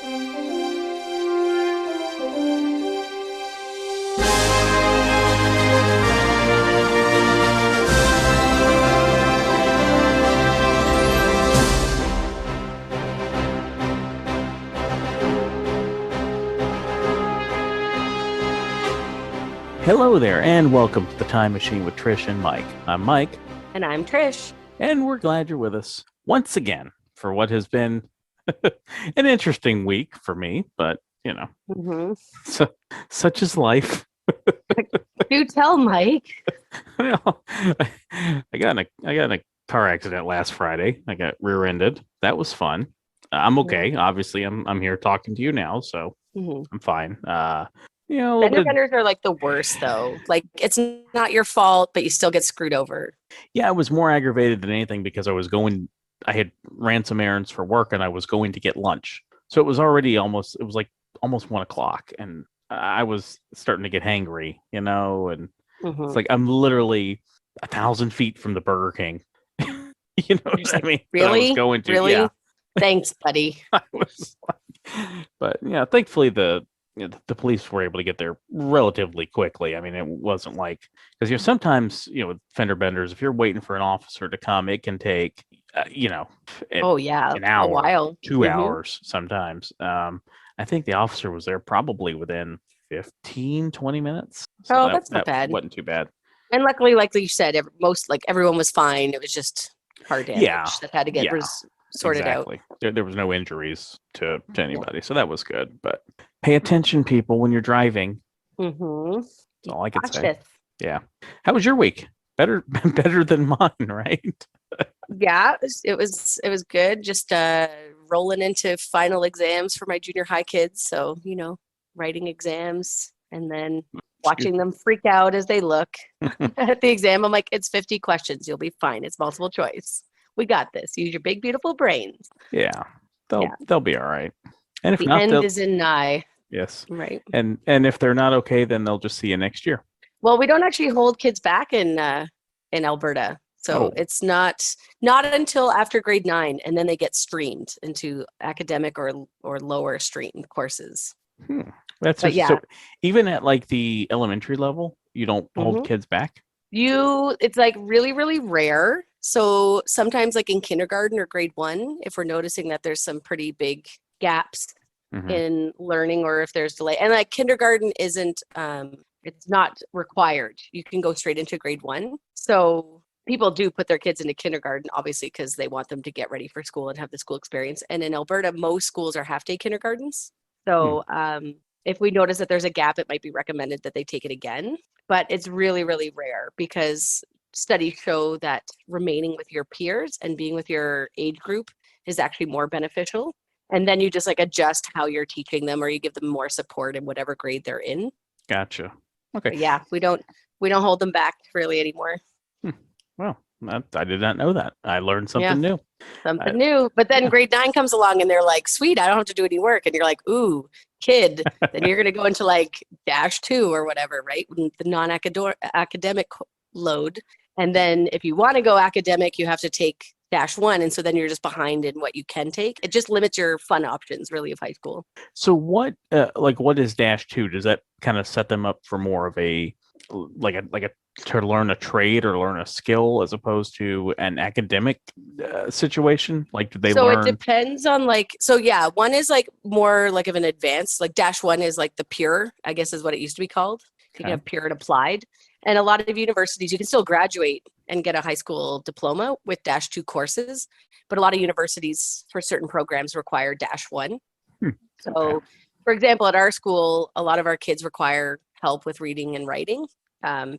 Hello there, and welcome to the Time Machine with Trish and Mike. I'm Mike. And I'm Trish. And we're glad you're with us once again for what has been an interesting week for me, but, you know, such is life. Do tell, Mike. Well, I got in a car accident last Friday. I got rear-ended. That was fun. I'm okay. Obviously, I'm here talking to you now, so I'm fine. Fender benders are like the worst, though. Like, it's not your fault, but you still get screwed over. Yeah, I was more aggravated than anything because I had ran some errands for work and I was going to get lunch. So it was almost 1:00, and I was starting to get hangry, and it's like I'm literally 1,000 feet from the Burger King. You know what I mean? Really? I was going to. Really? Yeah. Thanks, buddy. I was but yeah, thankfully the police were able to get there relatively quickly. I mean, it wasn't like, because sometimes with fender benders, if you're waiting for an officer to come, it can take an hour, a while, 2 hours sometimes. I think the officer was there probably within 15-20 minutes. So that's not bad. Wasn't too bad. And luckily, like you said, everyone was fine. It was just car damage that had to get sorted out. There was no injuries to anybody, so that was good. But pay attention, people, when you're driving. That's all I can say. Yeah. How was your week? Better than mine, right? Yeah, it was good. Just rolling into final exams for my junior high kids. So, writing exams and then watching them freak out as they look at the exam. I'm like, it's 50 questions. You'll be fine. It's multiple choice. We got this. Use your big, beautiful brains. Yeah. They'll be all right. And if the not, end is in nigh. Yes. Right. And if they're not okay, then they'll just see you next year. Well, we don't actually hold kids back in Alberta. So it's not until after grade 9, and then they get streamed into academic or lower stream courses. So even at like the elementary level, you don't hold kids back? It's like really, really rare. So sometimes like in kindergarten or grade 1, if we're noticing that there's some pretty big gaps in learning, or if there's delay, and like kindergarten isn't, it's not required. You can go straight into grade 1. So people do put their kids into kindergarten, obviously, because they want them to get ready for school and have the school experience. And in Alberta, most schools are half-day kindergartens. So if we notice that there's a gap, it might be recommended that they take it again. But it's really, really rare, because studies show that remaining with your peers and being with your age group is actually more beneficial. And then you just like adjust how you're teaching them, or you give them more support in whatever grade they're in. Gotcha. Okay. But yeah, we don't hold them back really anymore. Well, I did not know that. I learned something new. Something new. But then grade 9 comes along and they're like, sweet, I don't have to do any work. And you're like, ooh, kid. Then you're going to go into like -2 or whatever, right? The non-academic load. And then if you want to go academic, you have to take -1. And so then you're just behind in what you can take. It just limits your fun options, really, of high school. So what is -2? Does that kind of set them up for more of a to learn a trade or learn a skill, as opposed to an academic situation? Like, do they learn? So it depends on one is like more like of an advanced, like -1 is like the pure, I guess is what it used to be called. You can have pure and applied. And a lot of universities, you can still graduate and get a high school diploma with -2 courses, but a lot of universities for certain programs require -1. So, for example, at our school, a lot of our kids require help with reading and writing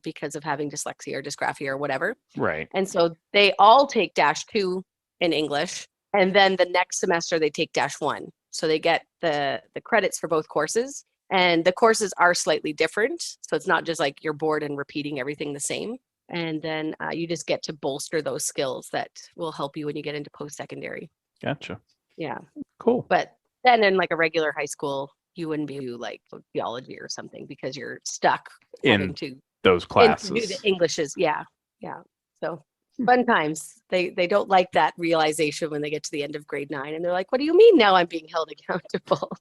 because of having dyslexia or dysgraphia or whatever. Right. And so they all take -2 in English, and then the next semester they take -1. So they get the credits for both courses. And the courses are slightly different. So it's not just like you're bored and repeating everything the same. And then you just get to bolster those skills that will help you when you get into post-secondary. Gotcha. Yeah. Cool. But then in like a regular high school, you wouldn't be like theology or something, because you're stuck in those classes. Do the Englishes. Yeah. Yeah. So Fun times. They don't like that realization when they get to the end of grade 9 and they're like, what do you mean now I'm being held accountable?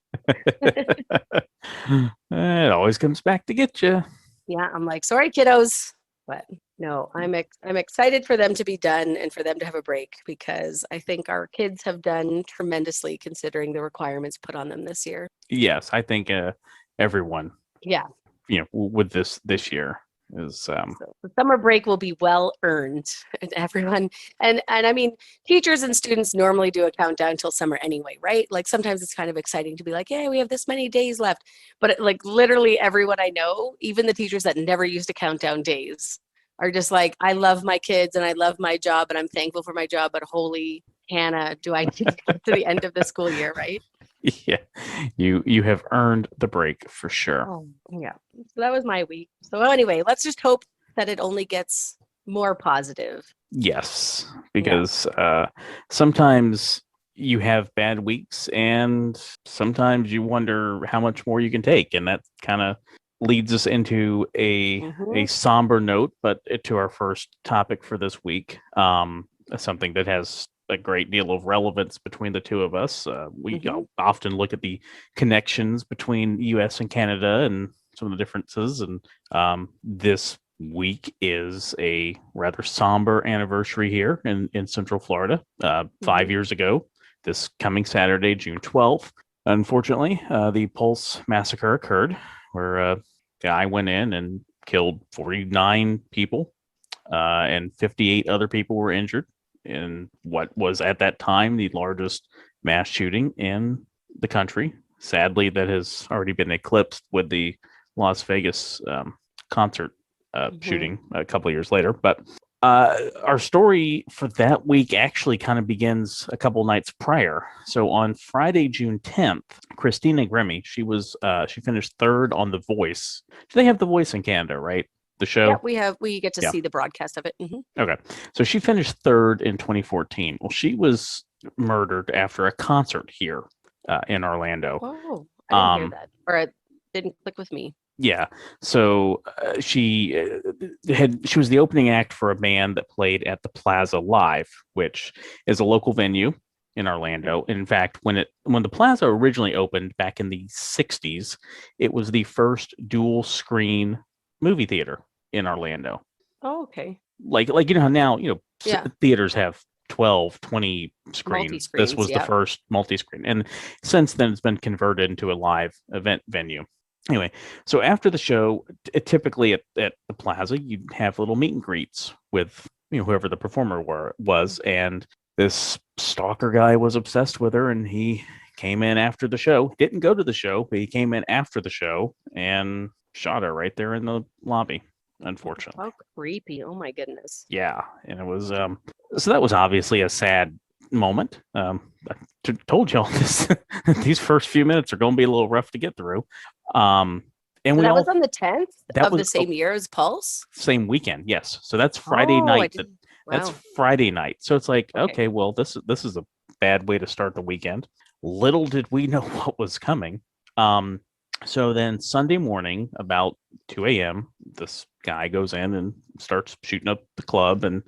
It always comes back to get you. Yeah, I'm like, sorry, kiddos. But no, I'm excited for them to be done and for them to have a break because I think our kids have done tremendously considering the requirements put on them this year. Yes, I think everyone, Yeah. with this year is So the summer break will be well earned and everyone and I mean teachers and students normally do a countdown till summer anyway, right? Like sometimes it's kind of exciting to be like, hey, we have this many days left. But like literally everyone I know, even the teachers that never used to count down days, are just like, I love my kids and I love my job and I'm thankful for my job, but holy Hannah, do I need to get to the end of the school year, right? yeah, you have earned the break for sure. Oh, yeah. So that was my week. So anyway, let's just hope that it only gets more positive. Yes, because sometimes you have bad weeks and sometimes you wonder how much more you can take, and that kind of leads us into a somber note, but to our first topic for this week, something that has a great deal of relevance between the two of us. We often look at the connections between US and Canada and some of the differences, and this week is a rather somber anniversary here in Central Florida. 5 years ago, this coming Saturday, June 12th, unfortunately, the Pulse massacre occurred, where a guy went in and killed 49 people, and 58 other people were injured in what was at that time the largest mass shooting in the country. Sadly, that has already been eclipsed with the Las Vegas concert shooting a couple of years later. But our story for that week actually kind of begins a couple nights prior. So on Friday, June 10th, Christina Grimmie, she finished third on The Voice. Do they have The Voice in Canada, right? The show? Yeah, we get to see the broadcast of it. Okay. So she finished third in 2014. Well, she was murdered after a concert here in Orlando. Oh, I didn't hear that. Or it didn't click with me. Yeah. So she was the opening act for a band that played at the Plaza Live, which is a local venue in Orlando. In fact, when the Plaza originally opened back in the 60s, it was the first dual screen movie theater in Orlando. Oh, okay. Like how now, theaters have 12, 20 screens. This was the first multi-screen. And since then, it's been converted into a live event venue. Anyway, so after the show, typically at the Plaza, you'd have little meet and greets with whoever the performer was. And this stalker guy was obsessed with her, and he came in after the show. Didn't go to the show, but he came in after the show and shot her right there in the lobby, unfortunately. How creepy. Oh my goodness. Yeah. And it was so that was obviously a sad moment. I told y'all this these first few minutes are going to be a little rough to get through. And so that was on the 10th of the same year as Pulse? Same weekend, yes. So that's Friday night. That's Friday night. So it's like, okay, well, this is a bad way to start the weekend. Little did we know what was coming. So then Sunday morning, about 2 a.m., this guy goes in and starts shooting up the club. And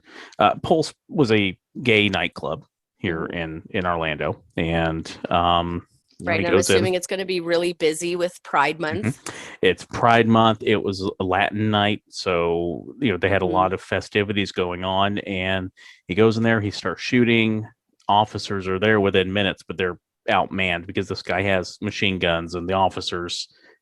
Pulse was a gay nightclub here in Orlando. And right, and I'm assuming it's going to be really busy with Pride Month. It's Pride Month. It was a Latin night, so they had a lot of festivities going on. And he goes in there, he starts shooting. Officers are there within minutes, but they're outmanned because this guy has machine guns, and the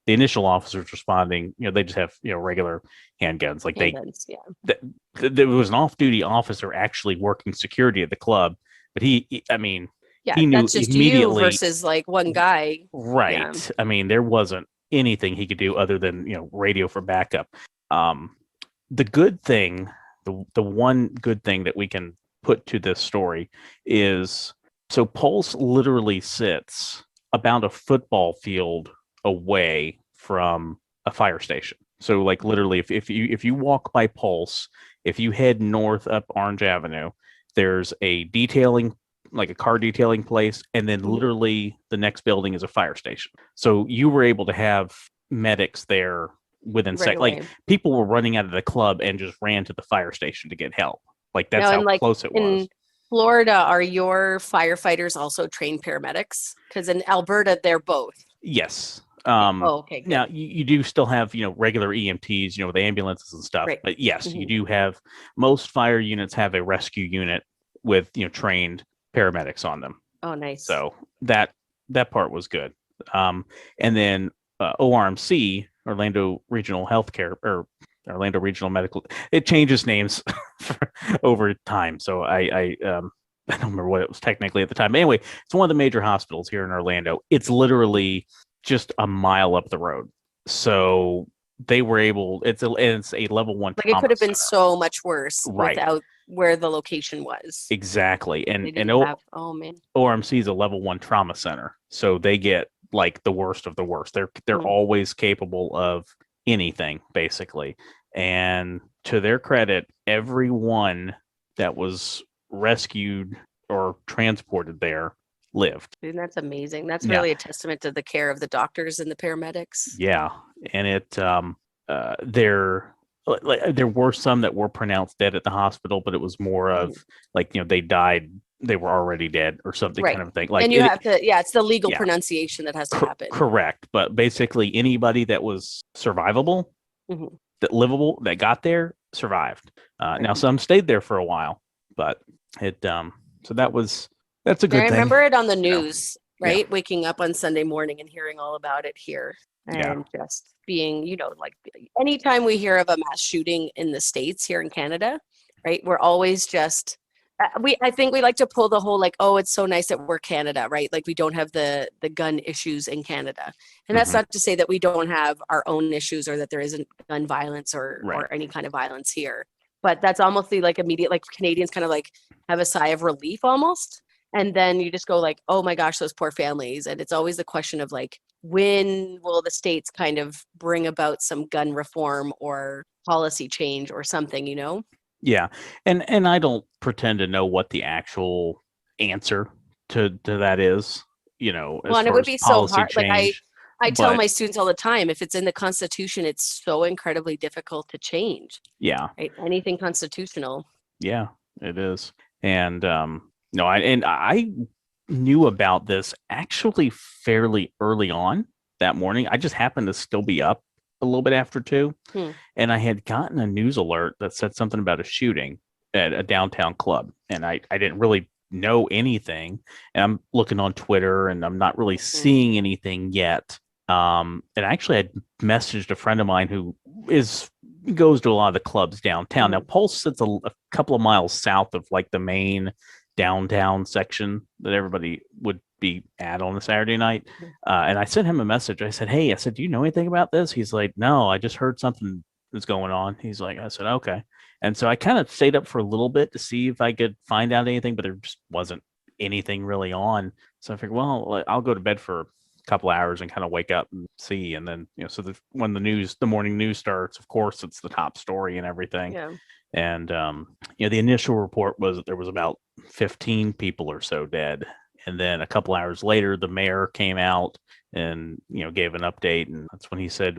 initial officers responding, they just have regular handguns. Like there was an off-duty officer actually working security at the club, but he knew that's just immediately versus like one guy, right? Yeah. I mean, there wasn't anything he could do other than radio for backup. The good thing, the one good thing that we can put to this story is, so Pulse literally sits about a football field away from a fire station. So like literally, if you walk by Pulse, if you head north up Orange Avenue, there's a car detailing place, and then literally the next building is a fire station. So you were able to have medics there within seconds. Like people were running out of the club and just ran to the fire station to get help. Like that's Now, how in like close it in was. Florida, are your firefighters also trained paramedics? Because in Alberta, they're both. Yes. Oh, okay, Now good. you do still have, regular EMTs, with the ambulances and stuff, Right. but yes, you Hmm. do have, most fire units have a rescue unit with, trained paramedics on them. Oh, nice. So that part was good. And then ORMC, Orlando Regional Healthcare, or Orlando Regional Medical, it changes names over time. So I don't remember what it was technically at the time. But anyway, it's one of the major hospitals here in Orlando. It's literally just a mile up the road. So they were able. It's a level 1 Like it trauma could have been center. so much worse Right. without where the location was. Exactly. They And didn't have, oh man. ORMC is a level 1 trauma center, so they get like the worst of the worst. They're Mm. always capable of anything basically. And to their credit, everyone that was rescued or transported there lived. Dude, that's amazing. That's Yeah, really a testament to the care of the doctors and the paramedics. yeah, and it there there were some that were pronounced dead at the hospital, but it was more of Mhm. like they died, they were already dead or something Right. kind of thing. Like And you it, have to, yeah, it's the legal yeah. pronunciation that has to happen. Correct, but basically anybody that was survivable, Hmm. that livable, that got there survived. Right. Now some stayed there for a while, but it so that's a I good thing. remember it on the You know, news, yeah, right? Waking up on Sunday morning and hearing all about it here yeah, and just being, like anytime we hear of a mass shooting in the States here in Canada, right? We're always just I think we like to pull the whole like, oh, it's so nice that we're Canada, right? Like we don't have the gun issues in Canada. And that's hmm, not to say that we don't have our own issues or that there isn't gun violence or right, any kind of violence here. But that's almost the like immediate like Canadians kind of like have a sigh of relief almost. And then you just go like, oh my gosh, those poor families. And it's always the question of like, when will the states kind of bring about some gun reform or policy change or something, yeah, and I don't pretend to know what the actual answer to that is, Well, as and it far would as be so policy hard. Like change, I tell but my students all the time, if it's in the Constitution, it's so incredibly difficult to change, yeah, right? Anything constitutional. yeah, it is. And no, I knew about this actually fairly early on that morning. I just happened to still be up a little bit after 2, Hmm. and I had gotten a news alert that said something about a shooting at a downtown club, and I didn't really know anything. And I'm looking on Twitter, and I'm not really Hmm. seeing anything yet. And actually, I messaged a friend of mine who is goes to a lot of the clubs downtown. Now, Hmm. Pulse sits a couple of miles south of like the main downtown section that everybody would be at on a Saturday night. And I sent him a message. I said, "Hey," I said, "Do you know anything about this?" He's like, "No, I just heard something that's going on." He's like, I said, "Okay." And so I kind of stayed up for a little bit to see if I could find out anything, but there just wasn't anything really on. So I figured, well, I'll go to bed for couple hours and kind of wake up and see. And then so when the morning news starts, of course it's the top story and everything. Yeah. And the initial report was that there was about 15 people or so dead, and then a couple hours later the mayor came out and gave an update, and that's when he said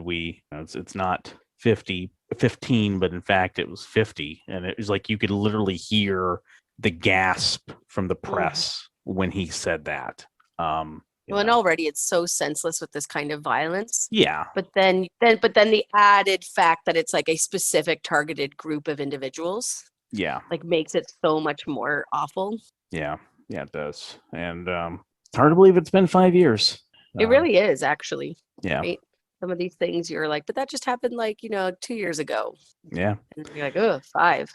it's not 15, but in fact it was 50. And it was like you could literally hear the gasp from the Mhm. press when he said that. Well, and already it's so senseless with this kind of violence. Yeah, But then the added fact that it's like a specific targeted group of individuals yeah, like makes it so much more awful. yeah, yeah, it does. And it's hard to believe it's been 5 years. It Um, really is actually, yeah, right? Some of these things you're like, but that just happened like, 2 years ago. yeah. And you're like, oh, 5.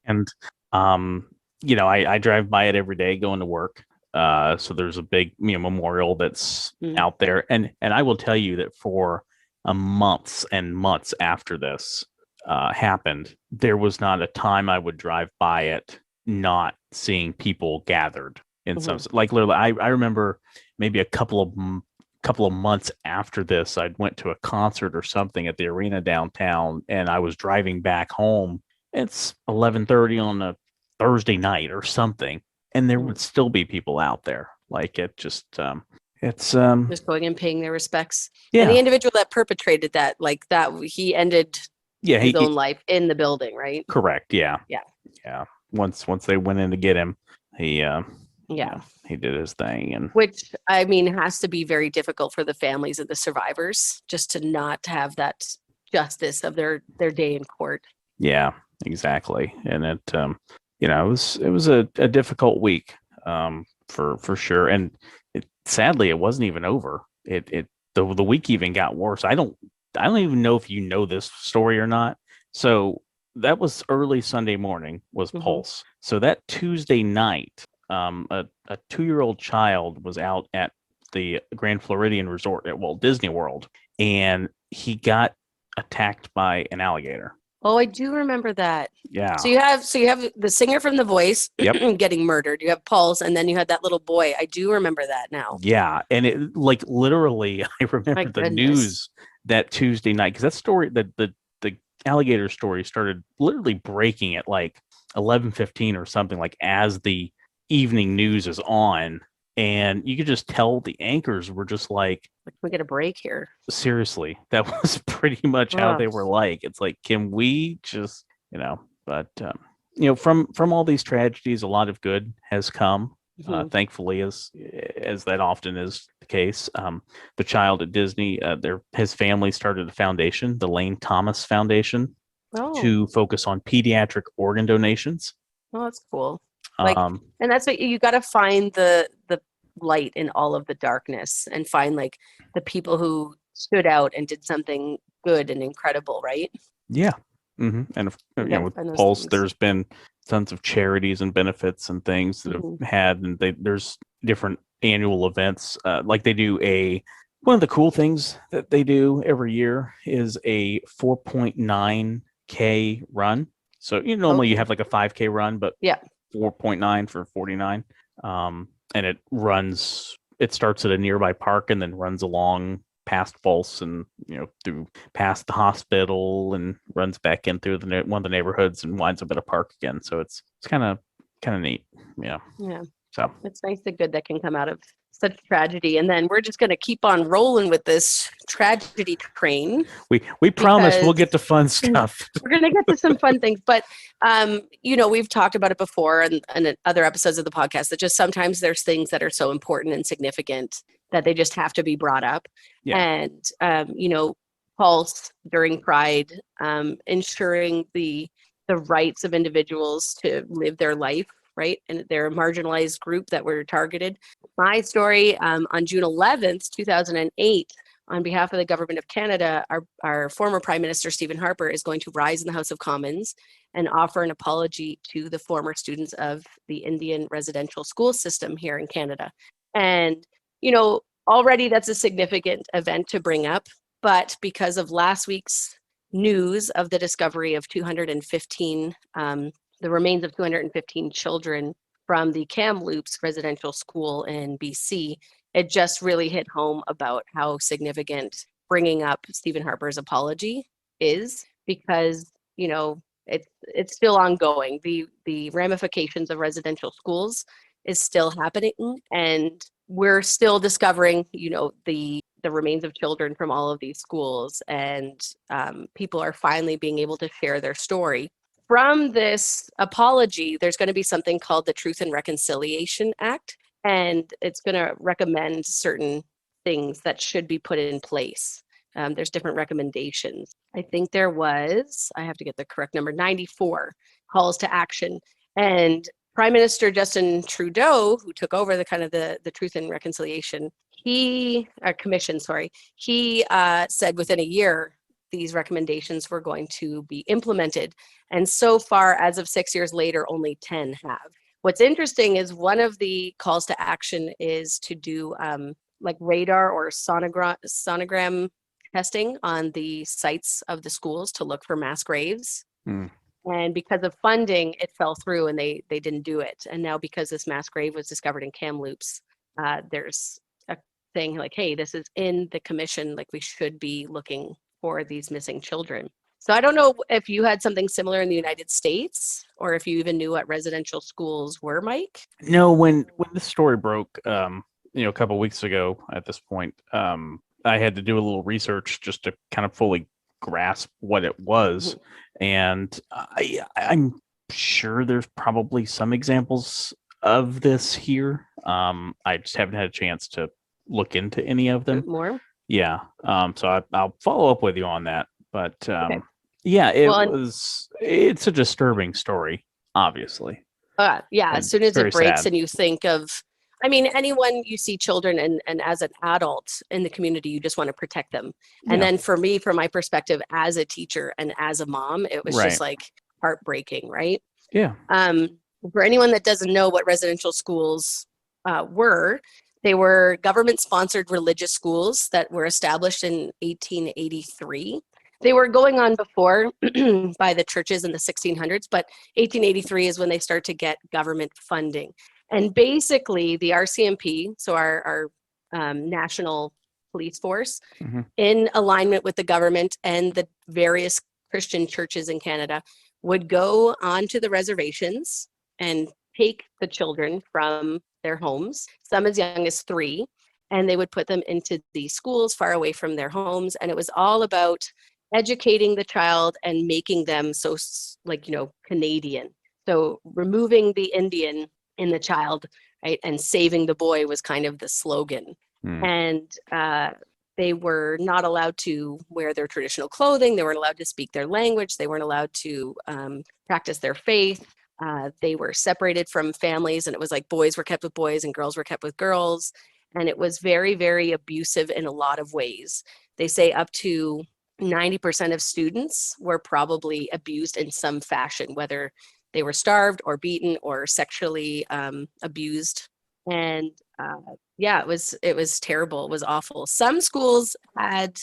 And I drive by it every day going to work. So there's a big memorial that's Mm. out there, and I will tell you that for months and months after this happened, there was not a time I would drive by it not seeing people gathered in some, Mhm. like literally. I remember maybe a couple of months after this, I went to a concert or something at the arena downtown, and I was driving back home. It's 11:30 on a Thursday night or something, and there would Mhm. still be people out there. Like it just it's Just going and paying their respects. And the yeah, individual that perpetrated that, like that, he ended yeah, his own life in the building, right? correct, yeah, Yeah. Yeah. Once they went in to get him, he Yeah. he did his thing, and Which, I mean, has to be very difficult for the families of the survivors just to not have that justice of their day in court. yeah, exactly. And it was a difficult week, for sure. And sadly, it wasn't even over. The week even got worse. I don't even know if you know this story or not. So that was early Sunday morning was Pulse. So that Tuesday night, a 2-year-old child was out at the Grand Floridian Resort at Walt Disney World, and he got attacked by an alligator. Oh, I do remember that. Yeah. So you have the singer from The Voice Yep. getting murdered. You have Pulse, and then you had that little boy. I do remember that now. Yeah, and it like literally, I remember the goodness. news that Tuesday night, because that story, the alligator story started literally breaking at like 11:15 or something, like as the evening news is on, and you could just tell the anchors were just like, we get a break here. Seriously, that was pretty much how they were like. It's like, can we just, but from all these tragedies, a lot of good has come. Thankfully, as that often is the case. The child at Disney, his family started a foundation, the Lane Thomas Foundation, to focus on pediatric organ donations. Oh, that's cool. And that's what you got to find the light in all of the darkness, and find like the people who stood out and did something good and incredible, right? Yeah. Mm-hmm. And with Pulse, there's been tons of charities and benefits and things that have had, and there's different annual events. Like they do one of the cool things that they do every year is a 4.9K run. So normally you have like a 5K run, but 4.9 for 49. And it starts at a nearby park and then runs along past Pulse and through past the hospital and runs back in through one of the neighborhoods and winds up at a park again. So it's kind of neat. Yeah. So it's nice, the good that can come out of such tragedy. And then we're just going to keep on rolling with this tragedy train. We promise we'll get to fun stuff. We're going to get to some fun things, but we've talked about it before and in other episodes of the podcast, that just sometimes there's things that are so important and significant that they just have to be brought up. And Pulse during Pride, ensuring the rights of individuals to live their life, right? And they're a marginalized group that were targeted. My story, on June 11th, 2008, on behalf of the Government of Canada, our former Prime Minister, Stephen Harper, is going to rise in the House of Commons and offer an apology to the former students of the Indian residential school system here in Canada. And, already that's a significant event to bring up, but because of last week's news of the discovery of 215, the remains of 215 children from the Kamloops residential school in BC, it just really hit home about how significant bringing up Stephen Harper's apology is, because, it's still ongoing. The ramifications of residential schools is still happening, and we're still discovering, the remains of children from all of these schools, and people are finally being able to share their story. From this apology, there's going to be something called the Truth and Reconciliation Act, and it's going to recommend certain things that should be put in place. There's different recommendations. I think there was, I have to get the correct number, 94 calls to action. And Prime Minister Justin Trudeau, who took over the Truth and Reconciliation Commission, he said within a year, these recommendations were going to be implemented. And so far, as of 6 years later, only 10 have. What's interesting is one of the calls to action is to do like radar or sonogram testing on the sites of the schools to look for mass graves. And because of funding, it fell through and they didn't do it. And now because this mass grave was discovered in Kamloops, there's a thing like, hey, this is in the commission, like we should be looking for these missing children. So I don't know if you had something similar in the United States, or if you even knew what residential schools were, Mike. No, when this story broke, a couple of weeks ago at this point, I had to do a little research just to kind of fully grasp what it was. And sure there's probably some examples of this here. I just haven't had a chance to look into any of them. More? Yeah. I'll follow up with you on that. But Okay. yeah, Well, it's a disturbing story, obviously. yeah, as And soon as very it breaks sad. and you think of, I mean, anyone you see children and as an adult in the community, you just want to protect them. And Yeah. then for me, from my perspective as a teacher and as a mom, it was just Right. like heartbreaking, right? Yeah. Um, for anyone that doesn't know what residential schools were, they were government sponsored religious schools that were established in 1883. They were going on before by the churches in the 1600s, but 1883 is when they start to get government funding. And basically, the RCMP, so our national police force, Hmm. in alignment with the government and the various Christian churches in Canada, would go onto the reservations and take the children from their homes, some as young as 3, and they would put them into these schools far away from their homes. And it was all about educating the child and making them so, like, Canadian. So removing the Indian in the child, right, and saving the boy was kind of the slogan. Mm. And they were not allowed to wear their traditional clothing. They weren't allowed to speak their language. They weren't allowed to practice their faith. They were separated from families, and it was like boys were kept with boys and girls were kept with girls. And it was very, very abusive in a lot of ways. They say up to 90% of students were probably abused in some fashion, whether they were starved or beaten or sexually abused. And yeah, it was terrible. It was awful. Some schools had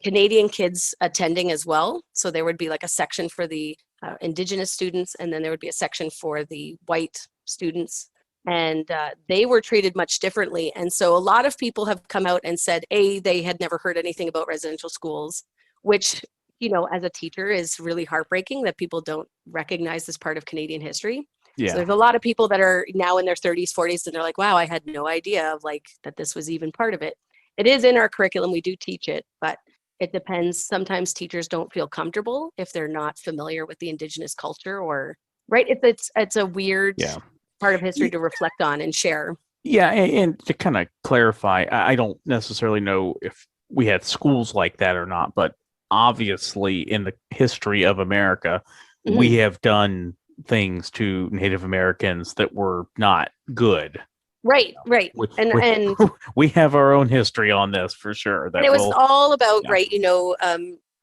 Canadian kids attending as well. So there would be like a section for the Indigenous students, and then there would be a section for the white students. And they were treated much differently. And so a lot of people have come out and said, A, they had never heard anything about residential schools, which, as a teacher is really heartbreaking that people don't recognize this part of Canadian history. So Yeah. there's a lot of people that are now in their 30s, 40s, and they're like, wow, I had no idea of like that this was even part of it. It is in our curriculum. We do teach it, but it depends. Sometimes teachers don't feel comfortable if they're not familiar with the Indigenous culture, or right. It's a weird Yeah. part of history to reflect on and share. Yeah. And to kind of clarify, I don't necessarily know if we had schools like that or not, but obviously in the history of America, we Mhm. have done things to Native Americans that were not good. Right. We, And we, and we have our own history on this for sure. and That it was will, all about, yeah, right,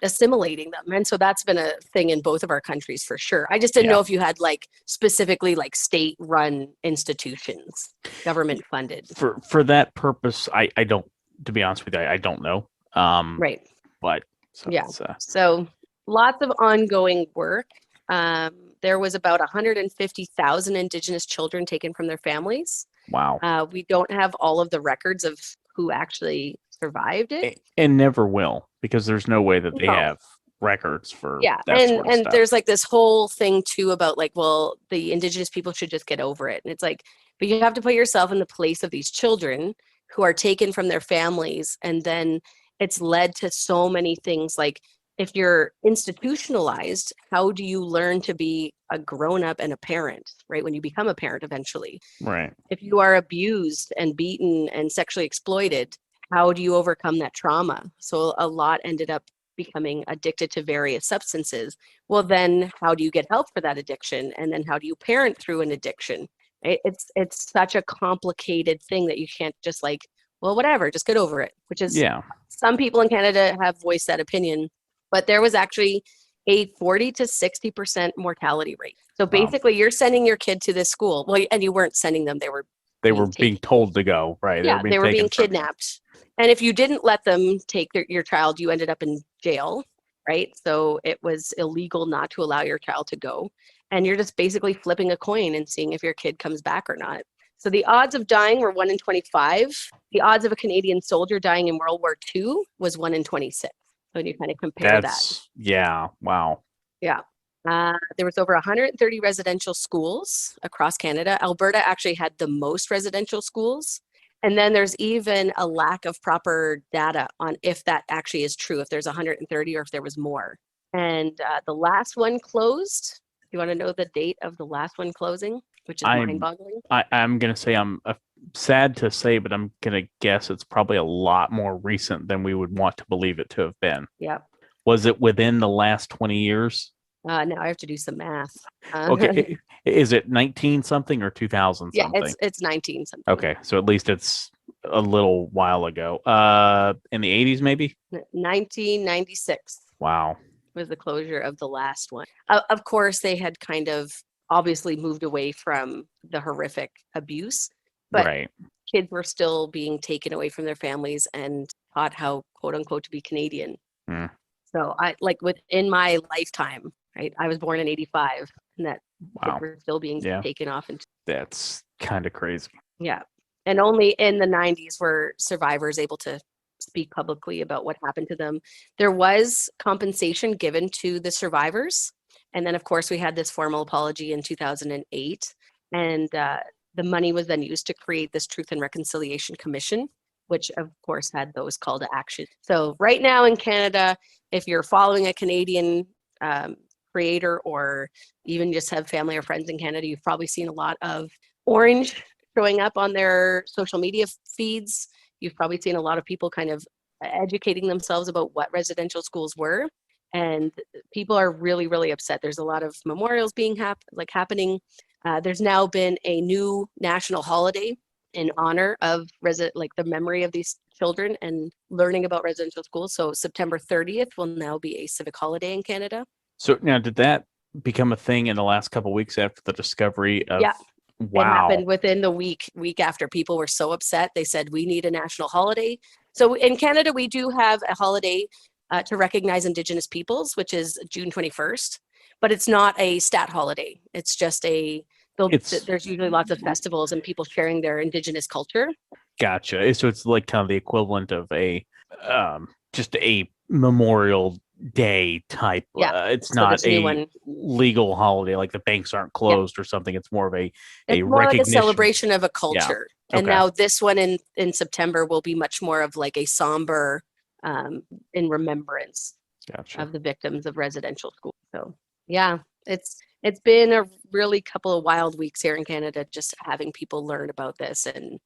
assimilating them. And so that's been a thing in both of our countries for sure. I just didn't yeah. know if you had like specifically like state run institutions, government funded. For that purpose, I don't. To be honest with you, I don't know. Right. But so Yeah. it's, So lots of ongoing work. There was about 150,000 Indigenous children taken from their families. wow. We don't have all of the records of who actually survived it. And never will, because there's no way that they No. have records for Yeah, that sort of and stuff. there's like this whole thing too about like, well, the Indigenous people should just get over it. And it's like, but you have to put yourself in the place of these children who are taken from their families, and then it's led to so many things. Like, if you're institutionalized, how do you learn to be a grown up and a parent, right? When you become a parent eventually. Right. If you are abused and beaten and sexually exploited, how do you overcome that trauma? So a lot ended up becoming addicted to various substances. Well, then how do you get help for that addiction? And then how do you parent through an addiction? It's such a complicated thing that you can't just like, well, whatever, just get over it, which is, Yeah. some people in Canada have voiced that opinion, but there was actually a 40 to 60% mortality rate. So Wow. basically you're sending your kid to this school. Well, and you weren't sending them, they were They being were being taken. told to go. Right. Yeah, they were being taken from you. kidnapped. And if you didn't let them take your child, you ended up in jail, right? So it was illegal not to allow your child to go. And you're just basically flipping a coin and seeing if your kid comes back or not. So the odds of dying were 1 in 25. The odds of a Canadian soldier dying in World War II was 1 in 26. So when you kind of compare that. Yeah. Wow. Yeah. There was over 130 residential schools across Canada. Alberta actually had the most residential schools. And then there's even a lack of proper data on if that actually is true, if there's 130 or if there was more. And the last one closed you want to know the date of the last one closing, which is I'm mind-boggling? I'm gonna say I'm sad to say, but I'm gonna guess it's probably a lot more recent than we would want to believe it to have been. Yeah. Was it within the last 20 years? Now I have to do some math. Okay, is it 19 something or 2000 Yeah, something? it's 19 something. Okay, so at least it's a little while ago. In the 80s, maybe? 1996 Wow. was the closure of the last one. Of course, they had kind of obviously moved away from the horrific abuse, but Right. kids were still being taken away from their families and taught how, quote unquote, to be Canadian. Mm. So I like within my lifetime, right? I was born in 85, and that kids Wow. were still being taken off. And That's kind of crazy. yeah. And only in the 90s were survivors able to speak publicly about what happened to them. There was compensation given to the survivors. And then, of course, we had this formal apology in 2008. And the money was then used to create this Truth and Reconciliation Commission, which, of course, had those call to action. So right now in Canada, if you're following a Canadian creator or even just have family or friends in Canada, you've probably seen a lot of orange showing up on their social media feeds. You've probably seen a lot of people kind of educating themselves about what residential schools were. And people are really, really upset. There's a lot of memorials being happening. There's now been a new national holiday in honor of the memory of these children and learning about residential schools. So September 30th will now be a civic holiday in Canada. So now, did that become a thing in the last couple of weeks after the discovery of? Yeah. Wow. It happened within the week after. People were so upset. They said, we need a national holiday. So in Canada, we do have a holiday to recognize Indigenous peoples, which is June 21st, but it's not a stat holiday. It's just there's usually lots of festivals and people sharing their Indigenous culture. Gotcha. So it's like kind of the equivalent of just a Memorial Day type. Yeah. It's not a legal holiday, like the banks aren't closed or something. It's more of a more recognition. Like a celebration of a culture. Yeah. And now this one in September will be much more of like a somber in remembrance of the victims of residential school. So yeah, it's been a really couple of wild weeks here in Canada, just having people learn about this and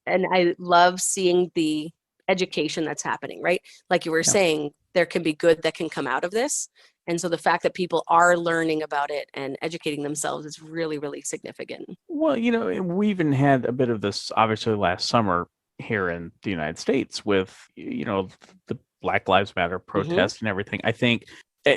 I love seeing the education that's happening, right? Like you were saying, there can be good that can come out of this. And so the fact that people are learning about it and educating themselves is really, really significant. Well, we even had a bit of this obviously last summer here in the United States with, the Black Lives Matter protests and everything. I think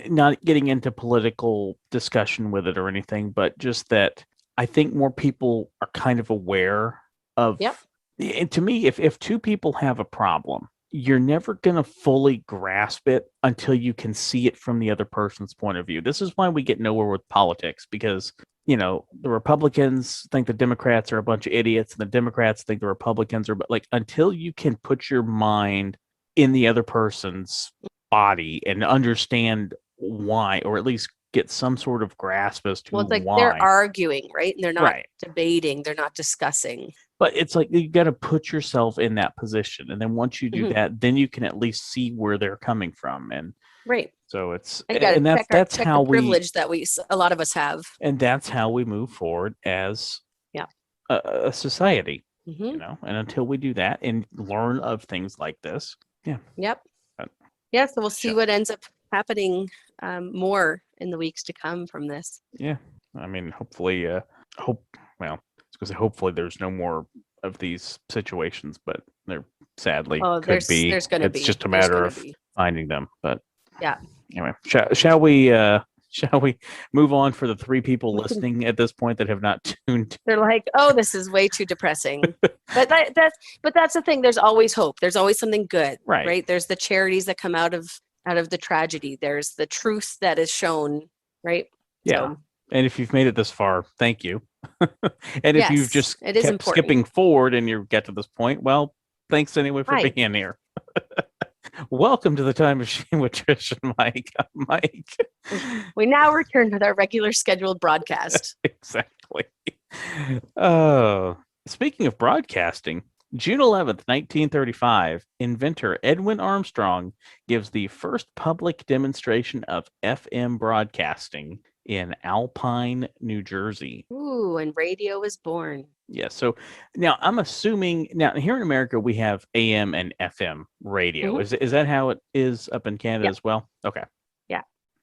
not getting into political discussion with it or anything, but just that I think more people are kind of aware of. Yep. And to me, if two people have a problem, you're never going to fully grasp it until you can see it from the other person's point of view. This is why we get nowhere with politics, because, the Republicans think the Democrats are a bunch of idiots and the Democrats think the Republicans are, but like, until you can put your mind in the other person's body and understand why, or at least get some sort of grasp as to it's like why. They're arguing, right? And they're not debating, they're not discussing. But it's like you got to put yourself in that position, and then once you do that, then you can at least see where they're coming from, and so it's and that's how we privilege that a lot of us have, and that's how we move forward as a society, and until we do that and learn of things like this, so we'll see what ends up happening more in the weeks to come from this. I mean, hopefully hopefully there's no more of these situations, but there sadly could be. It's just a matter of finding them. But anyway, shall we move on for the three people listening at this point that have not tuned? They're like, oh, this is way too depressing. but that's the thing. There's always hope. There's always something good, right? There's the charities that come out of the tragedy. There's the truth that is shown, right? Yeah. So, and if you've made it this far, thank you. And if you've just kept skipping forward and you get to this point, well, thanks anyway for being here. Welcome to the Time Machine with Trish and Mike. I'm Mike. We now return with our regular scheduled broadcast. Exactly. Speaking of broadcasting, June 11th, 1935, inventor Edwin Armstrong gives the first public demonstration of FM broadcasting in Alpine, New Jersey. Ooh, and radio was born. Yeah. So now I'm assuming now here in America we have AM and FM radio. Is that how it is up in Canada as well? Okay. Yeah.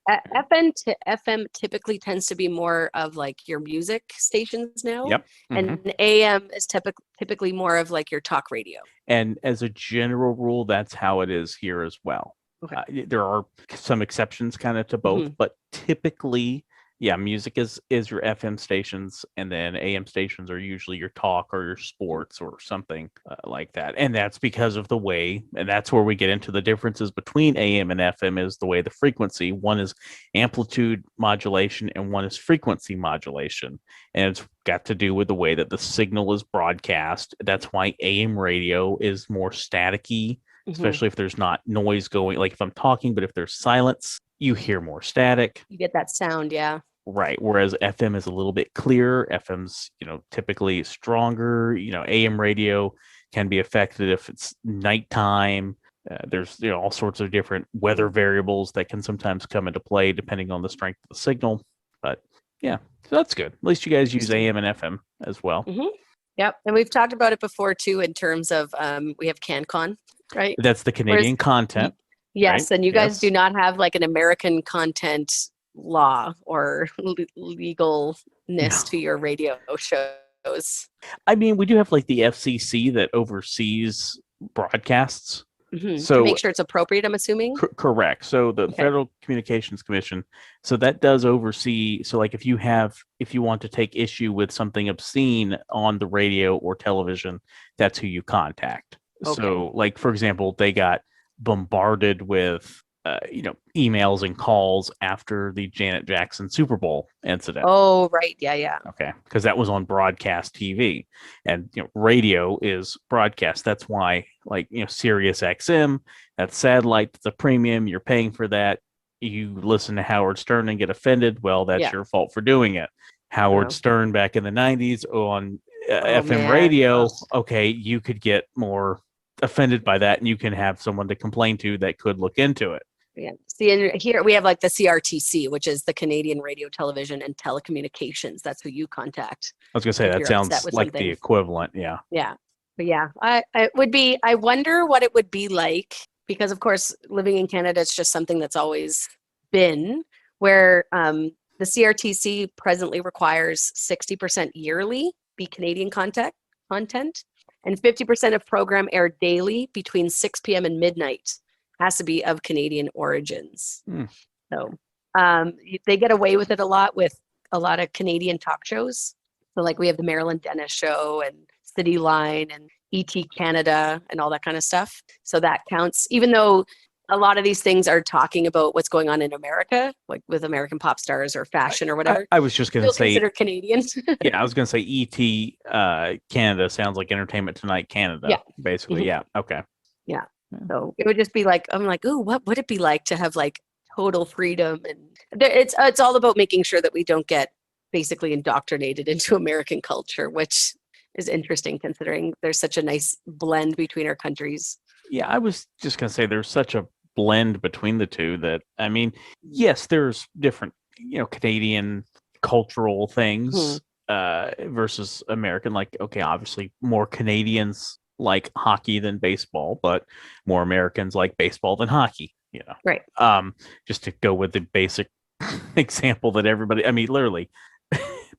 FM typically tends to be more of like your music stations now. Yep. And AM is typically more of like your talk radio. And as a general rule, that's how it is here as well. Okay. There are some exceptions kind of to both, but typically, yeah, music is your FM stations, and then AM stations are usually your talk or your sports or something like that. And that's because of the way, and that's where we get into the differences between AM and FM is the way the frequency, one is amplitude modulation and one is frequency modulation. And it's got to do with the way that the signal is broadcast. That's why AM radio is more staticky, especially if there's not noise going, like if I'm talking, but if there's silence, you hear more static. You get that sound, yeah. Right. Whereas FM is a little bit clearer. FM's, typically stronger. AM radio can be affected if it's nighttime. There's, all sorts of different weather variables that can sometimes come into play depending on the strength of the signal. But yeah, so that's good. At least you guys use AM and FM as well. Yep. And we've talked about it before too, in terms of we have CanCon, right? That's the Canadian content. Yes. Right? And you guys do not have like an American content law or legalness to your radio shows. I mean, we do have like the FCC that oversees broadcasts. So to make sure it's appropriate, I'm assuming. Correct. So the Federal Communications Commission, so that does oversee. So like if you want to take issue with something obscene on the radio or television, that's who you contact. So like, for example, they got bombarded with emails and calls after the Janet Jackson Super Bowl incident. Oh, right. Yeah. Okay. Because that was on broadcast TV, and radio is broadcast. That's why, like, Sirius XM, that's satellite, that's a premium. You're paying for that. You listen to Howard Stern and get offended. Well, that's your fault for doing it. Howard Stern back in the 90s on FM radio. Okay. You could get more offended by that, and you can have someone to complain to that could look into it. Yeah. See, and here we have like the CRTC, which is the Canadian Radio, Television, and Telecommunications. That's who you contact. I was going to say that sounds like the equivalent. Yeah. Yeah. But yeah, I wonder what it would be like, because of course, living in Canada, it's just something that's always been where the CRTC presently requires 60% yearly be Canadian content, and 50% of program aired daily between 6 p.m. and midnight has to be of Canadian origins. So they get away with it a lot with a lot of Canadian talk shows. So like we have the Marilyn Dennis Show and City Line and ET Canada and all that kind of stuff. So that counts, even though a lot of these things are talking about what's going on in America, like with American pop stars or fashion or whatever. I was just going to say, consider Canadian. Yeah, I was going to say ET Canada sounds like Entertainment Tonight Canada, basically. Yeah. Okay. Yeah. So it would just be like, I'm like, oh, what would it be like to have like total freedom? And it's all about making sure that we don't get basically indoctrinated into American culture, which is interesting considering there's such a nice blend between our countries. Yeah, I was just going to say there's such a blend between the two that, I mean, yes, there's different, Canadian cultural things versus American. Like, okay, obviously more Canadians like hockey than baseball, but more Americans like baseball than hockey, Right. Just to go with the basic example that everybody, I mean, literally,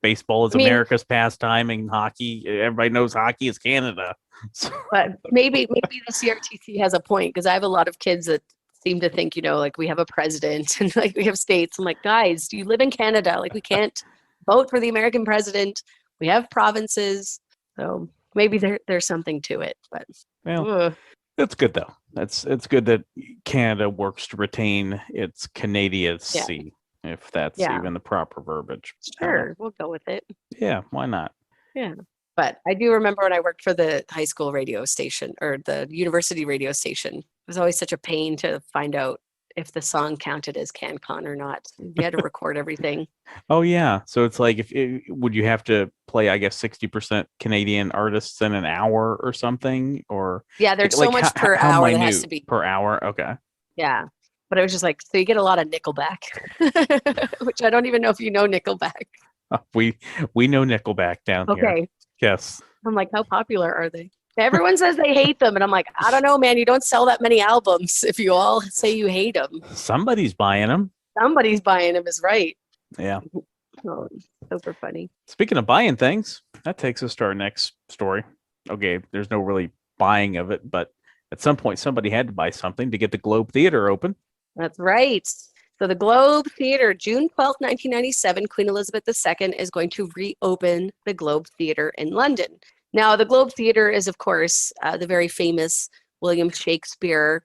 baseball is America's pastime, and hockey, everybody knows hockey is Canada. So. But maybe the CRTC has a point, because I have a lot of kids that seem to think, like we have a president and like we have states. I'm like, guys, do you live in Canada? Like we can't vote for the American president. We have provinces. So maybe there's something to it, but that's good though. It's good that Canada works to retain its Canadiancy, if that's even the proper verbiage. Sure, we'll go with it. Yeah, why not? Yeah, but I do remember when I worked for the high school radio station or the university radio station. It was always such a pain to find out if the song counted as CanCon or not. You had to record everything. Oh yeah, so it's like would you have to play, I guess, 60% Canadian artists in an hour or something, or there's so much per hour that has to be per hour. Okay. Yeah, But I was just like, so you get a lot of Nickelback, which I don't even know if you know Nickelback. We know Nickelback down here. Okay. Yes. I'm like, how popular are they? Everyone says they hate them. And I'm like, I don't know, man. You don't sell that many albums if you all say you hate them. Somebody's buying them. Somebody's buying them is right. Yeah. Oh, super funny. Speaking of buying things, that takes us to our next story. Okay, there's no really buying of it, but at some point somebody had to buy something to get the Globe Theater open. That's right. So the Globe Theater, June 12th, 1997, Queen Elizabeth II is going to reopen the Globe Theater in London. Now, the Globe Theater is, of course, the very famous William Shakespeare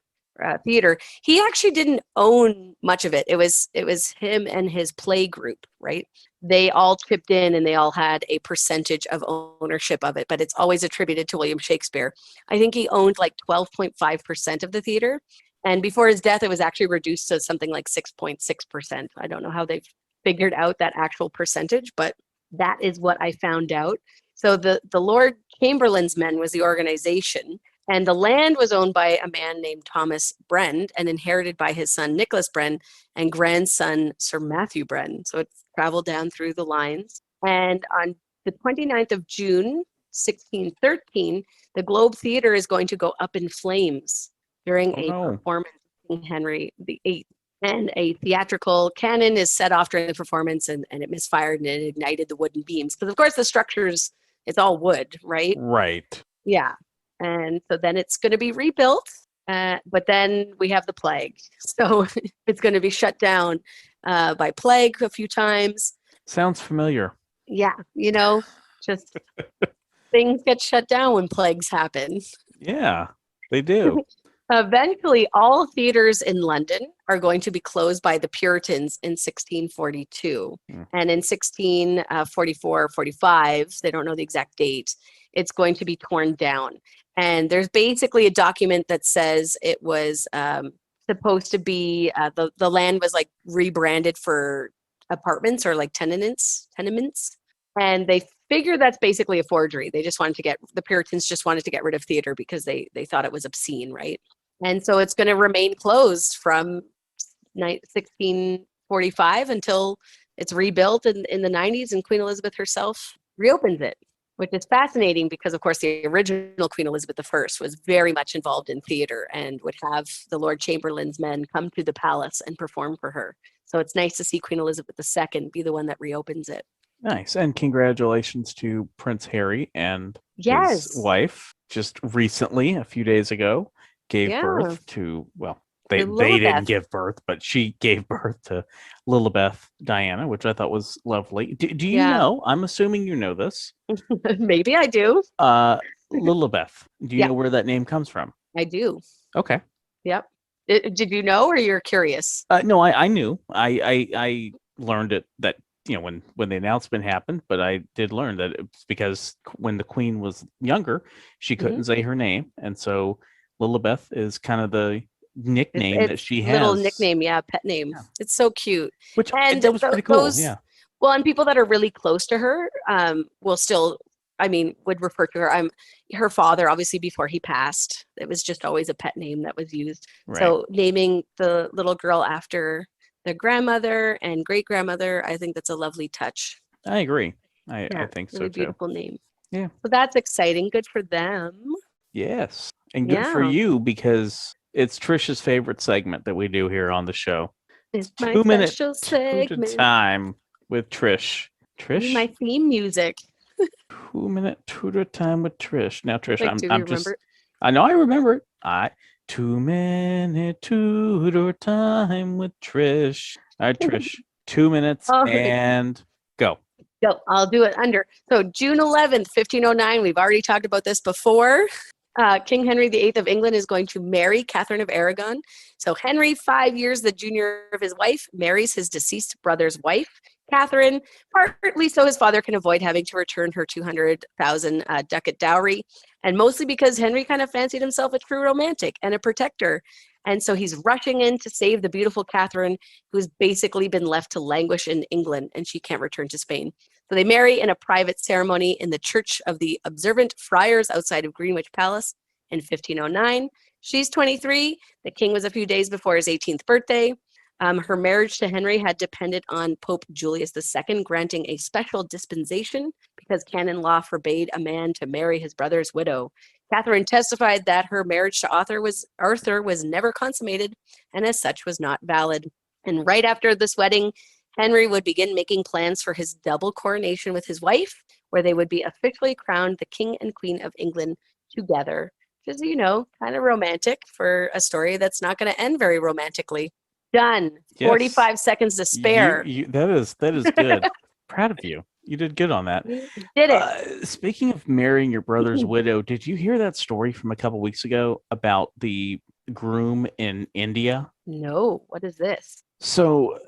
theater. He actually didn't own much of it. It was him and his play group, right? They all chipped in and they all had a percentage of ownership of it, but it's always attributed to William Shakespeare. I think he owned like 12.5% of the theater. And before his death, it was actually reduced to something like 6.6%. I don't know how they've figured out that actual percentage, but that is what I found out. So the Lord Chamberlain's Men was the organization, and the land was owned by a man named Thomas Bren and inherited by his son Nicholas Bren and grandson Sir Matthew Bren. So it traveled down through the lines. And on the 29th of June, 1613, the Globe Theater is going to go up in flames during a performance of King Henry VIII. And a theatrical cannon is set off during the performance, and it misfired and it ignited the wooden beams. Because, of course, the structures, it's all wood, right? Right. Yeah. And so then it's going to be rebuilt, but then we have the plague. So it's going to be shut down by plague a few times. Sounds familiar. Yeah. You know, just things get shut down when plagues happen. Yeah, they do. Eventually, all theaters in London are going to be closed by the Puritans in 1642. And in 1644, 45, they don't know the exact date, it's going to be torn down. And there's basically a document that says it was supposed to be, the land was like rebranded for apartments or like tenements. And they figure that's basically a forgery. They just wanted to the Puritans just wanted to get rid of theater because they thought it was obscene, right? And so it's going to remain closed from 1645 until it's rebuilt in the 90s and Queen Elizabeth herself reopens it, which is fascinating because, of course, the original Queen Elizabeth I was very much involved in theater and would have the Lord Chamberlain's men come to the palace and perform for her. So it's nice to see Queen Elizabeth II be the one that reopens it. Nice. And congratulations to Prince Harry and his wife just recently, a few days ago, gave birth to, well, they didn't give birth, but she gave birth to Lilibeth Diana, which I thought was lovely. Do you know, I'm assuming you know this. Maybe I do. Lilibeth, do you know where that name comes from? I do. Okay. Yep. Did you know, or you're curious? No, I knew. I learned it that, you know, when the announcement happened, but I did learn that it's because when the Queen was younger, she couldn't say her name. And so Lilibeth is kind of the nickname that she has. Little nickname, pet name. Yeah. It's so cute. Which that was pretty cool. Well, and people that are really close to her will still, would refer to her. Her father, obviously, before he passed, it was just always a pet name that was used. Right. So naming the little girl after their grandmother and great-grandmother, I think that's a lovely touch. I agree. I think so, really too. Beautiful name. Yeah. So that's exciting. Good for them. Yes. And good for you, because it's Trish's favorite segment that we do here on the show. It's my special segment. Tutor time with Trish. Trish? My theme music. 2-minute tutor time with Trish. Now, Trish, I'm just... I know I remember it. 2-minute tutor time with Trish. All right, Trish. 2 minutes and go. Go. I'll do it under. So June 11th, 1509. We've already talked about this before. King Henry VIII of England is going to marry Catherine of Aragon. So Henry, 5 years the junior of his wife, marries his deceased brother's wife, Catherine, partly so his father can avoid having to return her 200,000 ducat dowry, and mostly because Henry kind of fancied himself a true romantic and a protector. And so he's rushing in to save the beautiful Catherine, who's basically been left to languish in England, and she can't return to Spain. So they marry in a private ceremony in the Church of the Observant Friars outside of Greenwich Palace in 1509. She's 23. The king was a few days before his 18th birthday. Her marriage to Henry had depended on Pope Julius II granting a special dispensation because canon law forbade a man to marry his brother's widow. Catherine testified that her marriage to Arthur was never consummated and as such was not valid. And right after this wedding, Henry would begin making plans for his double coronation with his wife, where they would be officially crowned the King and Queen of England together. Which is, kind of romantic for a story that's not going to end very romantically. Done. Yes. 45 seconds to spare. That is good. Proud of you. You did good on that. You did it. Speaking of marrying your brother's widow, did you hear that story from a couple weeks ago about the groom in India? No. What is this? So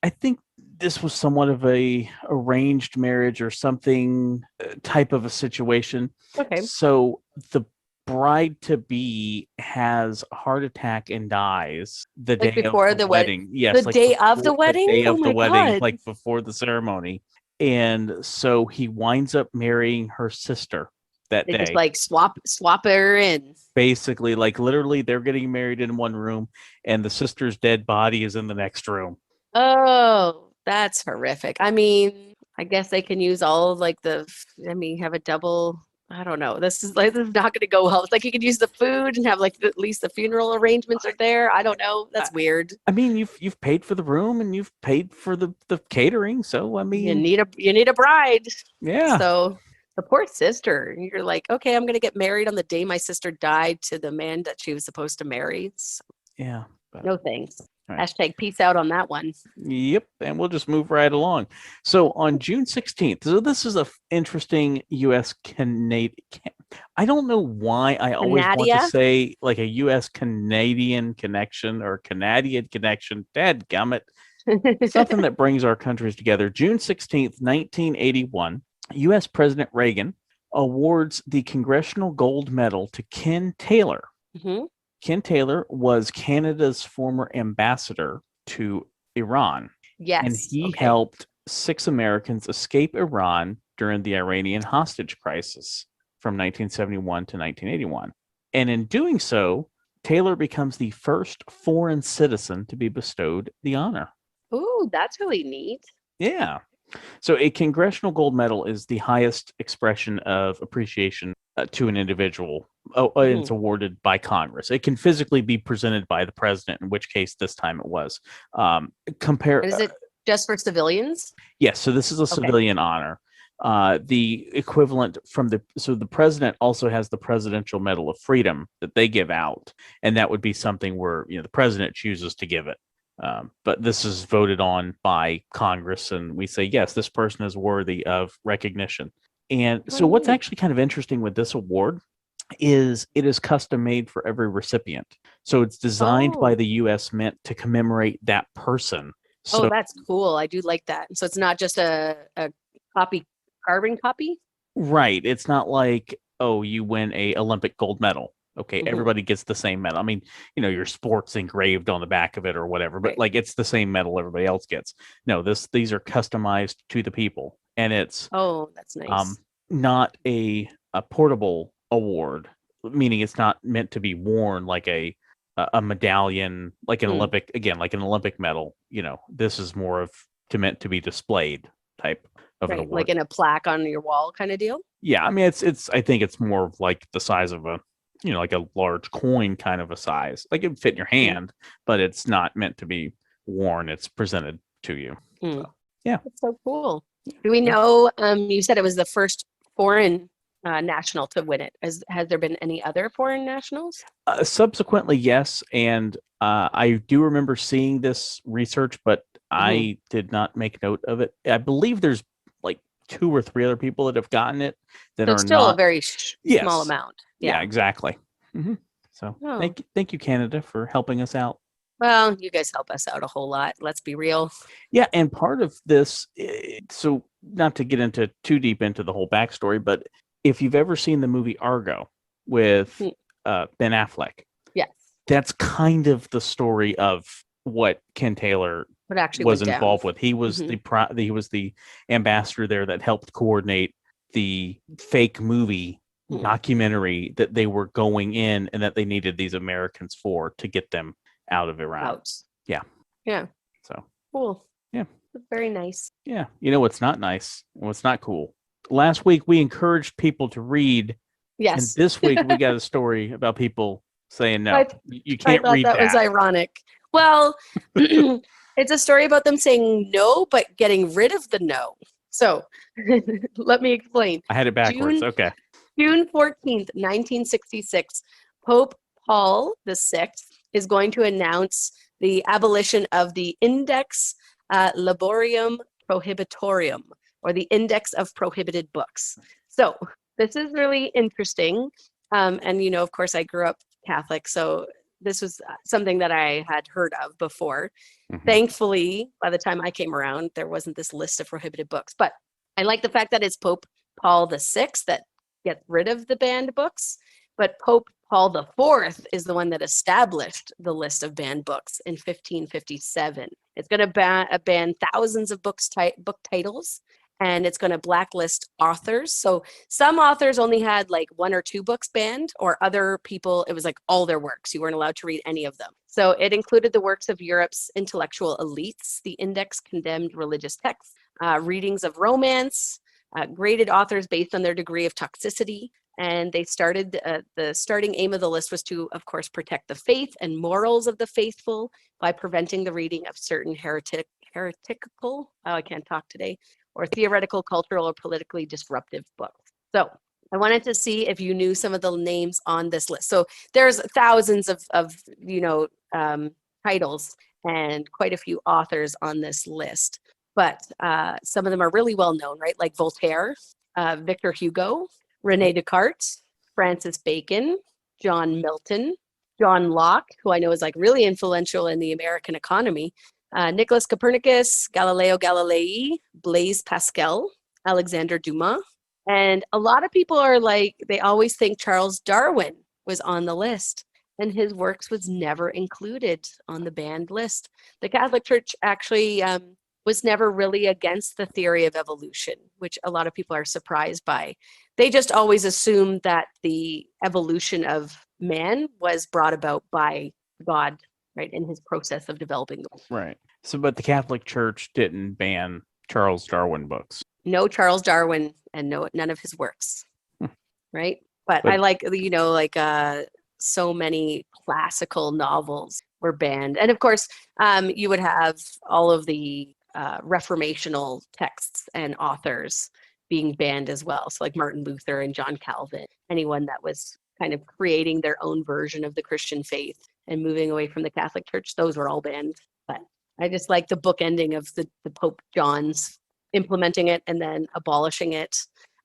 I think this was somewhat of a arranged marriage or something type of a situation. Okay. So the bride to be has a heart attack and dies the day before of the wedding. Yes, the day of the wedding. The day of the wedding, God. like before the ceremony. And so he winds up marrying her sister that They day. just like swap her in. Basically, like literally, they're getting married in one room, and the sister's dead body is in the next room. Oh, that's horrific. I mean, I guess they can use all like have a double. I don't know. This is not going to go well. It's like you could use the food and have like at least the funeral arrangements are there. I don't know. That's weird. I mean, you've paid for the room and you've paid for the catering. So I mean, you need a bride. Yeah. So the poor sister. You're like, okay, I'm going to get married on the day my sister died to the man that she was supposed to marry. So, yeah. no thanks. Right. Hashtag peace out on that one. Yep. And we'll just move right along. So on June 16th, so this is a interesting US Canadian. I don't know why I always want to say like a US Canadian connection or Canadian connection. Dadgummit. Something that brings our countries together. June 16th, 1981, US President Reagan awards the Congressional Gold Medal to Ken Taylor. Mm-hmm. Ken Taylor was Canada's former ambassador to Iran. Yes. And he helped 6 Americans escape Iran during the Iranian hostage crisis from 1971 to 1981. And in doing so, Taylor becomes the first foreign citizen to be bestowed the honor. Ooh, that's really neat. Yeah. So a Congressional Gold Medal is the highest expression of appreciation to an individual. It's awarded by Congress. It can physically be presented by the president, in which case this time it was. Is it just for civilians? Yes. So this is a civilian honor. The equivalent the president also has the Presidential Medal of Freedom that they give out. And that would be something where, the president chooses to give it. But this is voted on by Congress, and we say, yes, this person is worthy of recognition. And so what's actually kind of interesting with this award is it is custom made for every recipient. So it's designed by the U.S. Mint to commemorate that person. So, that's cool. I do like that. So it's not just a carbon copy? Right. It's not like, you win a Olympic gold medal. Okay, everybody gets the same medal. I mean, your sport's engraved on the back of it or whatever, but like it's the same medal everybody else gets. No, these are customized to the people, and it's that's nice. Not a portable award, meaning it's not meant to be worn like a medallion, like an Olympic medal. This is more of meant to be displayed type of an award, like in a plaque on your wall kind of deal. Yeah, I mean it's I think it's more of like the size of a like a large coin kind of a size. Like it would fit in your hand, but it's not meant to be worn. It's presented to you. So, yeah. That's so cool. Do we know, you said it was the first foreign national to win it. Has there been any other foreign nationals? Subsequently, yes. And I do remember seeing this research, but I did not make note of it. I believe there's like 2 or 3 other people that have gotten it that are still not a very small amount. Yeah, exactly. So thank you, Canada, for helping us out. Well, you guys help us out a whole lot. Let's be real. Yeah, and part of this, so not to get into too deep into the whole backstory, but if you've ever seen the movie Argo with Ben Affleck, yes, that's kind of the story of what Ken Taylor was involved with. He was he was the ambassador there that helped coordinate the fake movie documentary that they were going in and that they needed these Americans to get them out of Iran. Out. Yeah. Yeah. So cool. Yeah. Very nice. Yeah. You know what's not nice? What's not cool? Last week we encouraged people to read. Yes. And this week we got a story about people saying no. You I can't thought read that was ironic. Well, it's a story about them saying no, but getting rid of the no. So let me explain. I had it backwards. Okay. June 14th, 1966, Pope Paul VI is going to announce the abolition of the Index Librorum Prohibitorium, or the Index of Prohibited Books. So this is really interesting. And, you know, of course, I grew up Catholic, so this was something that I had heard of before. Mm-hmm. Thankfully, by the time I came around, there wasn't this list of prohibited books. But I like the fact that it's Pope Paul VI that gets rid of the banned books. But Pope Paul IV is the one that established the list of banned books in 1557. It's going to ban thousands of book titles, and it's going to blacklist authors. So some authors only had like 1 or 2 books banned, or other people, it was like all their works. You weren't allowed to read any of them. So it included the works of Europe's intellectual elites. The index condemned religious texts, readings of romance, graded authors based on their degree of toxicity. And they started, the starting aim of the list was to, of course, protect the faith and morals of the faithful by preventing the reading of certain heretical, I can't talk today, or theoretical, cultural, or politically disruptive books. So I wanted to see if you knew some of the names on this list. So there's thousands of titles and quite a few authors on this list. But some of them are really well known, right? Like Voltaire, Victor Hugo, René Descartes, Francis Bacon, John Milton, John Locke, who I know is like really influential in the American economy, Nicholas Copernicus, Galileo Galilei, Blaise Pascal, Alexander Dumas. And a lot of people are like, they always think Charles Darwin was on the list, and his works was never included on the banned list. The Catholic Church actually was never really against the theory of evolution, which a lot of people are surprised by. They just always assumed that the evolution of man was brought about by God, right, in his process of developing the world. Right. So, but the Catholic Church didn't ban Charles Darwin books. No Charles Darwin and none of his works, right? But I like, you know, like so many classical novels were banned. And of course, you would have all of the reformational texts and authors being banned as well. So like Martin Luther and John Calvin, anyone that was kind of creating their own version of the Christian faith and moving away from the Catholic Church, those were all banned. But I just like the book ending of the Pope John's implementing it and then abolishing it.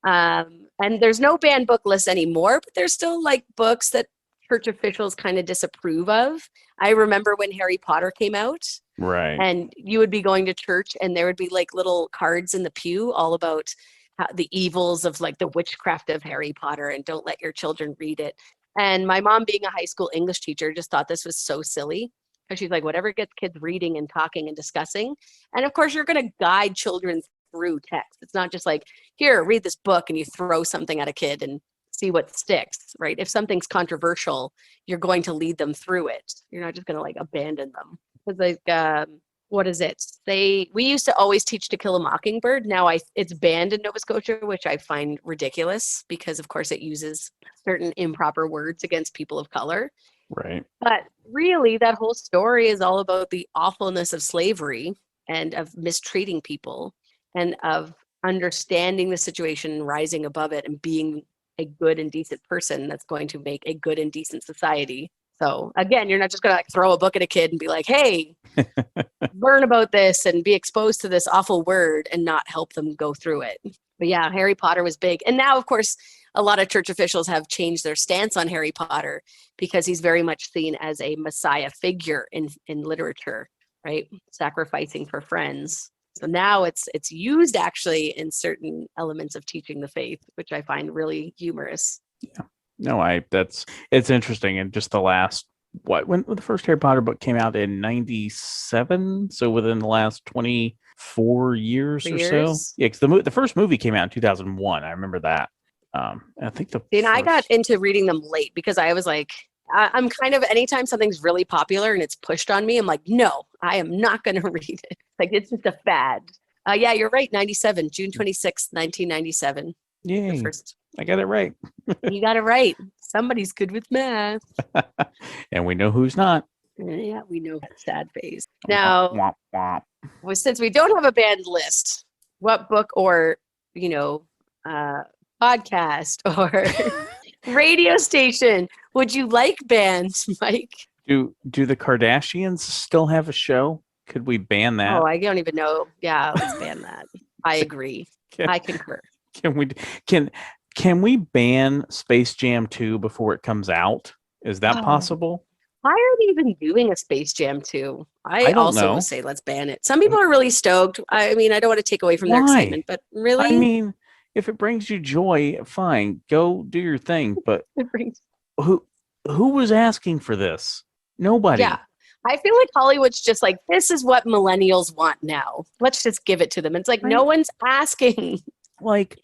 And there's no banned book list anymore, but there's still like books that church officials kind of disapprove of. I remember when Harry Potter came out. Right. And you would be going to church and there would be like little cards in the pew all about the evils of like the witchcraft of Harry Potter and don't let your children read it. And my mom, being a high school English teacher, just thought this was so silly, because she's like, whatever gets kids reading and talking and discussing. And of course, you're going to guide children through text. It's not just like, here, read this book and you throw something at a kid and see what sticks, right? If something's controversial, you're going to lead them through it. You're not just going to like abandon them. Because like, what is it? We used to always teach To Kill a Mockingbird. Now it's banned in Nova Scotia, which I find ridiculous because of course it uses certain improper words against people of color. Right. But really that whole story is all about the awfulness of slavery and of mistreating people and of understanding the situation and rising above it and being a good and decent person that's going to make a good and decent society. So again, you're not just going to like throw a book at a kid and be like, hey, learn about this and be exposed to this awful word and not help them go through it. But yeah, Harry Potter was big. And now, of course, a lot of church officials have changed their stance on Harry Potter because he's very much seen as a messiah figure in literature, right? Sacrificing for friends. So now it's used actually in certain elements of teaching the faith, which I find really humorous. Yeah. No, it's interesting. And just the last, when the first Harry Potter book came out in 97, so within the last 24 years or so. Yeah, because the first movie came out in 2001. I remember that. I think I got into reading them late because I was like, I'm kind of, anytime something's really popular and it's pushed on me, I'm like, no, I am not going to read it. Like, it's just a fad. Yeah, you're right. 97, June 26th, 1997. Yay. The first. I got it right. You got it right. Somebody's good with math. And we know who's not. Yeah, we know that sad face. Now, womp, womp. Well, since we don't have a banned list, what book or, podcast or radio station would you like banned, Mike? Do the Kardashians still have a show? Could we ban that? Oh, I don't even know. Yeah, let's ban that. I agree. I concur. Can we ban Space Jam 2 before it comes out? Is that possible? Why are they even doing a Space Jam 2? I also would say let's ban it. Some people are really stoked. I mean, I don't want to take away from their excitement, but really? I mean, if it brings you joy, fine. Go do your thing. But who was asking for this? Nobody. Yeah. I feel like Hollywood's just like, this is what millennials want now. Let's just give it to them. It's like, no one's asking. Like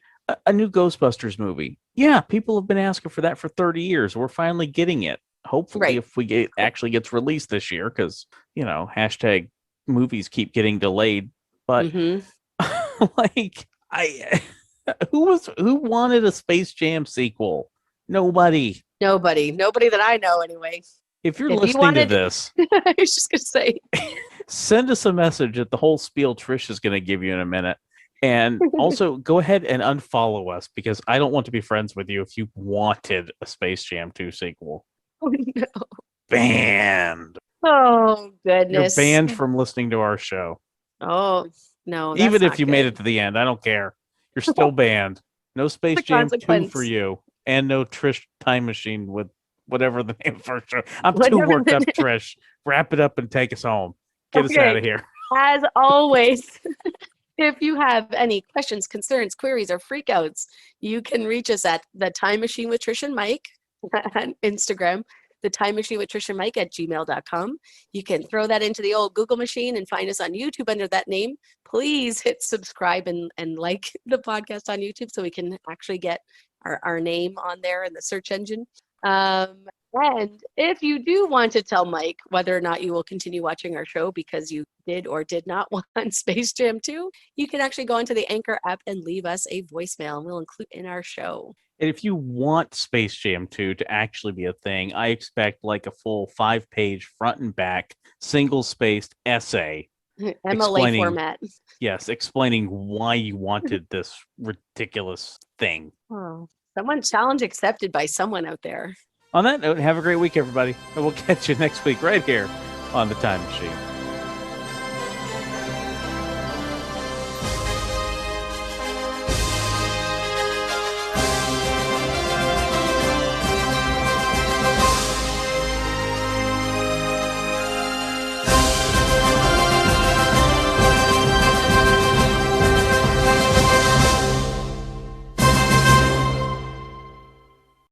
a new Ghostbusters movie. Yeah, people have been asking for that for 30 years. We're finally getting it. Hopefully, if we actually gets released this year, because, hashtag movies keep getting delayed. But like, who wanted a Space Jam sequel? Nobody that I know anyway. If you're listening to this, I was just gonna say, send us a message at the whole spiel Trish is gonna give you in a minute. And also go ahead and unfollow us, because I don't want to be friends with you if you wanted a Space Jam 2 sequel. Oh no. Banned. Oh goodness. You're banned from listening to our show. Oh no. Even if you made it to the end, I don't care. You're still banned. No Space Jam 2 for you. And no Trish Time Machine with whatever the name of our show. I'm too worked up, Trish. Wrap it up and take us home. Get us out of here. As always, if you have any questions, concerns, queries, or freakouts, you can reach us at The Time Machine with Trish and Mike on Instagram, The Time Machine with Trish and Mike at gmail.com. You can throw that into the old Google machine and find us on YouTube under that name. Please hit subscribe and like the podcast on YouTube so we can actually get our name on there in the search engine. And if you do want to tell Mike whether or not you will continue watching our show because you did or did not want Space Jam 2, you can actually go into the Anchor app and leave us a voicemail, and we'll include in our show. And if you want Space Jam 2 to actually be a thing, I expect like a full 5-page front and back, single-spaced essay. MLA format. Yes, explaining why you wanted this ridiculous thing. Oh, challenge accepted by someone out there. On that note, have a great week, everybody. And we'll catch you next week right here on The Time Machine.